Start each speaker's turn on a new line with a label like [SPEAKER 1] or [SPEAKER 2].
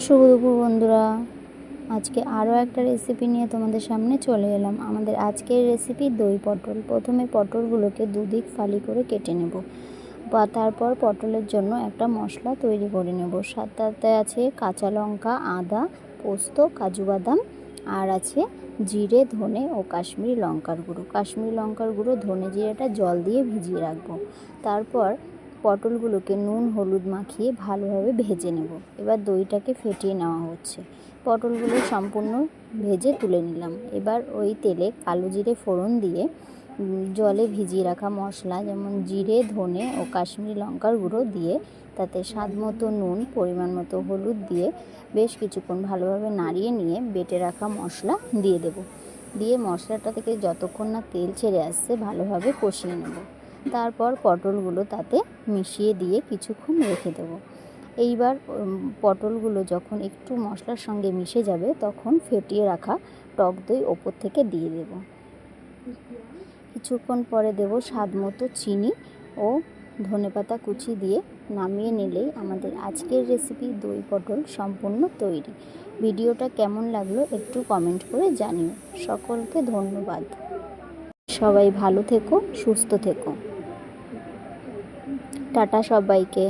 [SPEAKER 1] শুভ দুপুর বন্ধুরা, আজকে আরও একটা রেসিপি নিয়ে তোমাদের সামনে চলে এলাম। আমাদের আজকের রেসিপি দই পটল। প্রথমে পটলগুলোকে দুদিক ফালি করে কেটে নেব, বা তারপর পটলের জন্য একটা মশলা তৈরি করে নেব। সাথে আছে কাঁচা লঙ্কা, আদা, পোস্ত, কাজু বাদাম, আর আছে জিরে, ধনে ও কাশ্মীরি লঙ্কার গুঁড়ো। কাশ্মীরি লঙ্কার গুঁড়ো, ধনে, জিরেটা জল দিয়ে ভিজিয়ে রাখবো। তারপর পটলগুলোকে নুন হলুদ মাখিয়ে ভালোভাবে ভেজে নেব। এবার দইটাকে ফেটিয়ে নেওয়া হচ্ছে। পটলগুলো সম্পূর্ণ ভেজে তুলে নিলাম। এবার ওই তেলে কালো জিরে ফোড়ন দিয়ে জলে ভিজিয়ে রাখা মশলা যেমন জিরে, ধনে ও কাশ্মীরি লঙ্কার গুঁড়ো দিয়ে তাতে স্বাদ মতো নুন, পরিমাণ মতো হলুদ দিয়ে বেশ কিছুক্ষণ ভালোভাবে নাড়িয়ে নিয়ে বেটে রাখা মশলা দিয়ে দেব। দিয়ে মশলাটা থেকে যতক্ষণ না তেল ছেড়ে আসছে ভালোভাবে কষিয়ে নেব। তারপর পটলগুলো তাতে মিশিয়ে দিয়ে কিছুক্ষণ রেখে দেবো। এইবার পটলগুলো যখন একটু মশলার সঙ্গে মিশে যাবে তখন ফেটিয়ে রাখা টক দই ওপর থেকে দিয়ে দেব। কিছুক্ষণ পরে দেব স্বাদ মতো চিনি ও ধনেপাতা কুচি দিয়ে নামিয়ে নিলেই আমাদের আজকের রেসিপি দই পটল সম্পূর্ণ তৈরি। ভিডিওটা কেমন লাগলো একটু কমেন্ট করে জানিও। সকলকে ধন্যবাদ। সবাই ভালো থেকো, সুস্থ থেকো। টাটা সবাইকে।